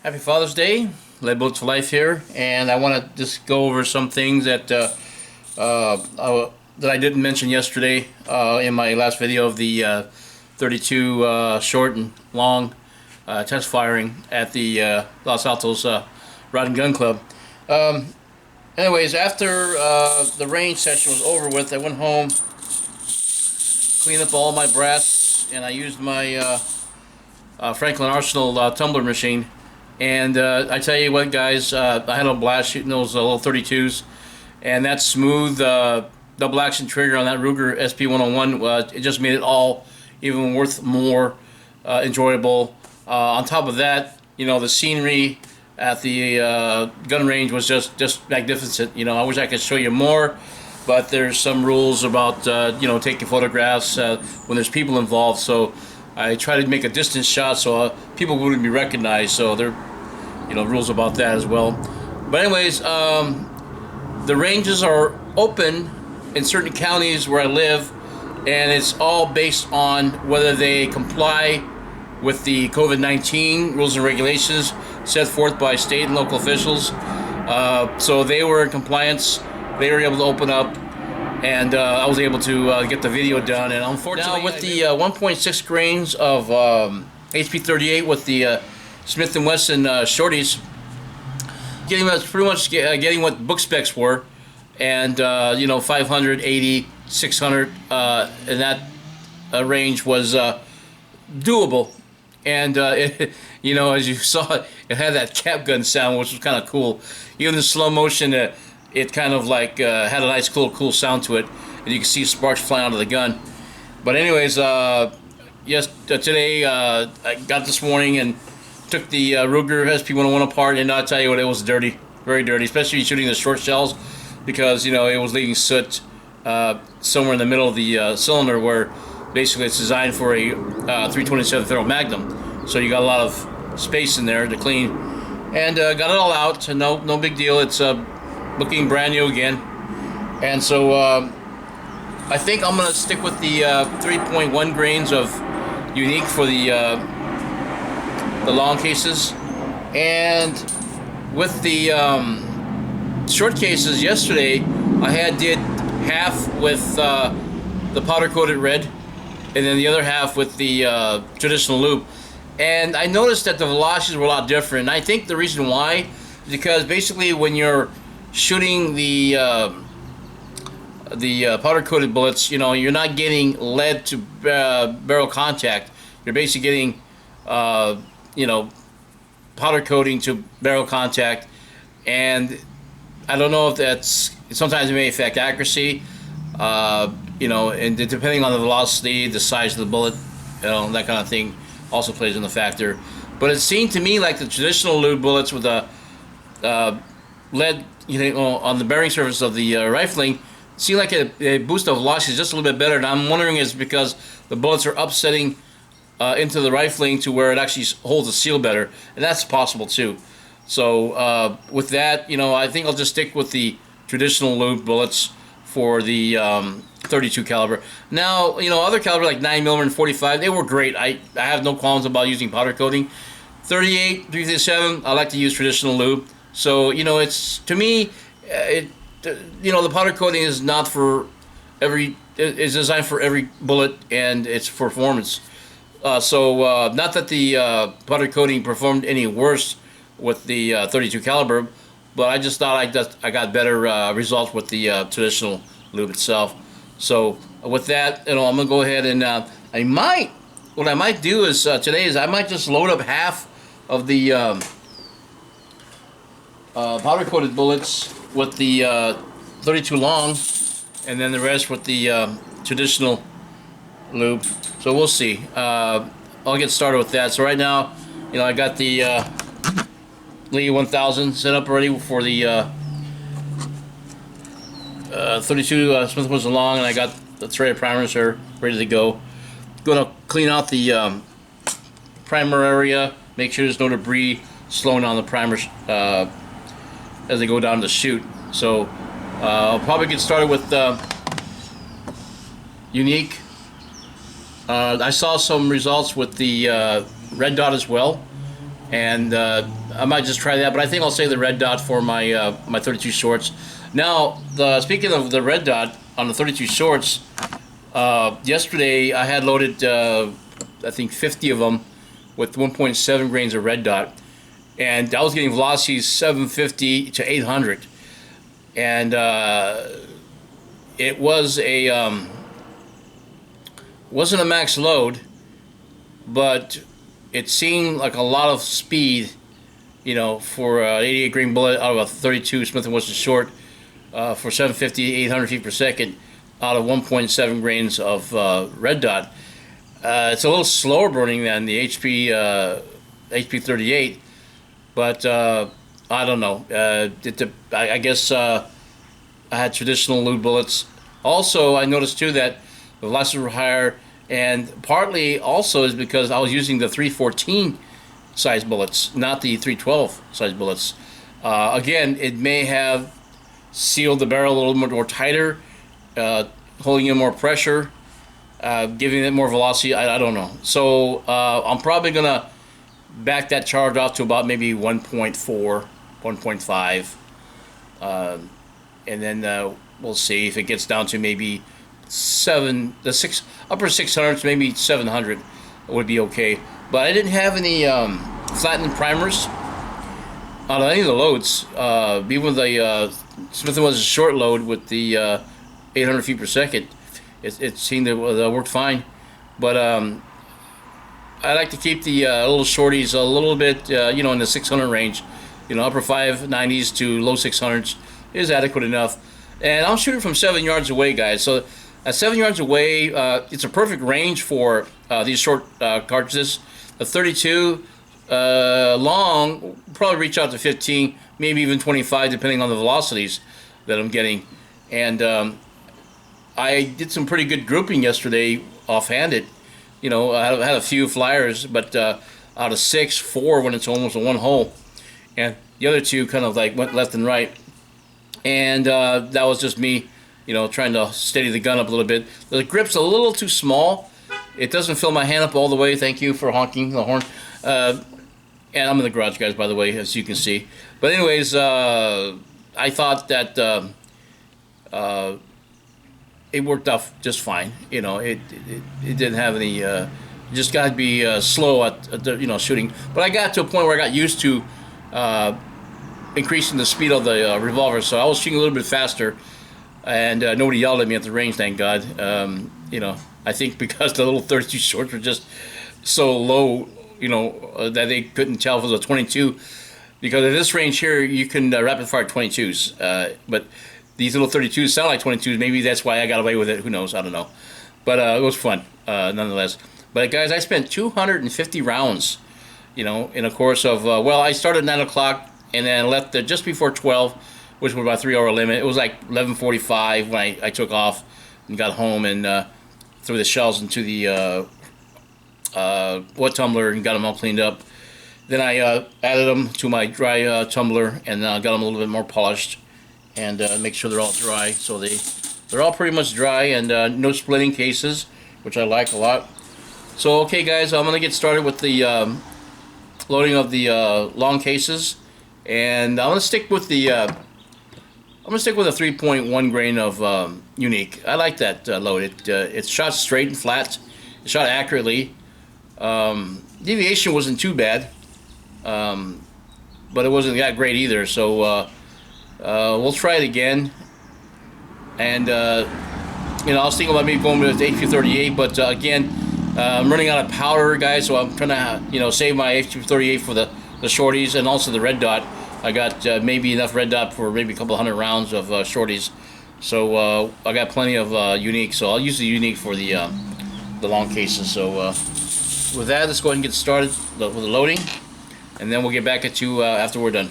Happy Father's Day. Lead Bullets for Life here, and I want to just go over some things that that I didn't mention yesterday in my last video of the 32 short and long test firing at the Los Altos Rod and Gun Club. Anyways, after the range session was over with, I went home, cleaned up all my brass, and I used my Franklin Arsenal tumbler machine. And I tell you what, guys, I had a blast shooting those little 32s, and that smooth double action trigger on that Ruger SP101, it just made it all even worth more enjoyable. On top of that, you know, the scenery at the gun range was just magnificent. You know, I wish I could show you more, but there's some rules about you know, taking photographs when there's people involved. So I try to make a distance shot so people wouldn't be recognized. So there, you know, rules about that as well. But anyways, the ranges are open in certain counties where I live, and it's all based on whether they comply with the COVID-19 rules and regulations set forth by state and local officials. So they were in compliance. They were able to open up, and I was able to get the video done. And unfortunately, now with the 1.6 grains of HP 38 with the Smith & Wesson shorties, pretty much getting what book specs were, and you know, 580, 600 in that range was doable. And you know, as you saw, it had that cap gun sound, which was kind of cool. Even in slow motion, it kind of like had a nice cool sound to it, and you can see sparks flying out of the gun. But anyways, yes, today I got this morning and took the Ruger SP101 apart, and I'll tell you what, it was dirty, very dirty, especially shooting the short shells, because you know, it was leaving soot somewhere in the middle of the cylinder, where basically it's designed for a 327 Federal Magnum. So you got a lot of space in there to clean, and got it all out. No big deal. It's looking brand new again. And so I think I'm gonna stick with the 3.1 grains of unique for the long cases. And with the short cases yesterday, I did half with the powder coated red, and then the other half with the traditional lube. And I noticed that the velocities were a lot different. And I think the reason why is because basically when you're shooting the powder coated bullets, you know, you're not getting lead to barrel contact. You're basically getting you know, powder coating to barrel contact. And I don't know if that's, sometimes it may affect accuracy, you know, and depending on the velocity, the size of the bullet, you know, that kind of thing also plays in the factor. But it seemed to me like the traditional lube bullets with the lead, you know, on the bearing surface of the rifling seemed like a boost the velocity just a little bit better. And I'm wondering is because the bullets are upsetting into the rifling to where it actually holds the seal better, and that's possible too. So with that, you know, I think I'll just stick with the traditional lube bullets for the 32 caliber. Now, you know, other caliber like 9mm and 45, they were great. I have no qualms about using powder coating. 38, 357, I like to use traditional lube. So, you know, it's, to me, you know, the powder coating is not for every, it's designed for every bullet and its performance. So not that the powder coating performed any worse with the 32 caliber, but I just thought I got better results with the traditional lube itself. So with that, you know, I'm gonna go ahead and what I might do is today is I might just load up half of the powder coated bullets with the 32 long, and then the rest with the traditional lube. So we'll see. I'll get started with that. So right now, you know, I got the Lee 1000 set up already for the 32 Smith & Wesson long, and I got the threaded primers here ready to go. Gonna clean out the primer area, make sure there's no debris slowing down the primers as they go down the chute. So I'll probably get started with unique. I saw some results with the red dot as well, and I might just try that. But I think I'll save the red dot for my my 32 shorts. Now, speaking of the red dot on the 32 shorts, yesterday I had loaded I think 50 of them with 1.7 grains of red dot, and I was getting velocities 750 to 800, and it was a wasn't a max load, but it seemed like a lot of speed, you know, for an 88 grain bullet out of a 32 Smith & Wesson short for 750, 800 feet per second out of 1.7 grains of red dot. It's a little slower burning than the HP 38, but I don't know. I guess I had traditional lube bullets. Also, I noticed too that the velocities were higher, and partly also is because I was using the 314 size bullets, not the 312 size bullets. Again, it may have sealed the barrel a little more tighter, holding in more pressure, giving it more velocity. I don't know. So I'm probably gonna back that charge off to about maybe 1.4, 1.5, and then we'll see if it gets down to maybe upper 600s, maybe 700 would be okay. But I didn't have any flattening primers on any of the loads. Even with the Smith & Wesson short load with the 800 feet per second, it seemed to work fine. But I like to keep the little shorties a little bit, you know, in the 600 range. You know, upper 590s to low 600s is adequate enough. And I'm shooting from 7 yards away, guys. So at 7 yards away, it's a perfect range for these short cartridges. The 32 long will probably reach out to 15, maybe even 25, depending on the velocities that I'm getting. And I did some pretty good grouping yesterday, offhanded. You know, I had a few flyers, but out of 6, 4 when it's almost a one hole, and the other 2 kind of like went left and right. And that was just me, you know, trying to steady the gun up a little bit. The grip's a little too small. It doesn't fill my hand up all the way. Thank you for honking the horn. And I'm in the garage, guys, by the way, as you can see. But anyways, I thought that it worked out just fine. You know, it didn't have any. Just got to be slow at you know, shooting. But I got to a point where I got used to increasing the speed of the revolver, so I was shooting a little bit faster, and nobody yelled at me at the range, thank God. You know, I think because the little 32 shorts were just so low, you know, that they couldn't tell if it was a 22. Because at this range here, you can rapid fire 22s, but these little 32s sound like 22s. Maybe that's why I got away with it. Who knows? I don't know. But it was fun, nonetheless. But guys, I spent 250 rounds, you know, in a course of, well, I started at 9 o'clock and then left just before 12, which was about a 3-hour limit. It was like 11:45 when I took off and got home and threw the shells into the wet tumbler and got them all cleaned up. Then I added them to my dry tumbler and got them a little bit more polished and make sure they're all dry. So they're all pretty much dry and no splitting cases, which I like a lot. So okay, guys, I'm gonna get started with the loading of the long cases, and I'm gonna stick with the a 3.1 grain of unique. I like that load. It's shot straight and flat. It's shot accurately. Deviation wasn't too bad, but it wasn't that great either. So we'll try it again. And you know, I was thinking about maybe going with the HP38, but again, I'm running out of powder, guys. So I'm trying to, you know, save my HP38 for the shorties and also the red dot. I got maybe enough red dot for maybe a couple hundred rounds of shorties. So I got plenty of unique. So I'll use the unique for the long cases. So with that, let's go ahead and get started with the loading, and then we'll get back at you after we're done.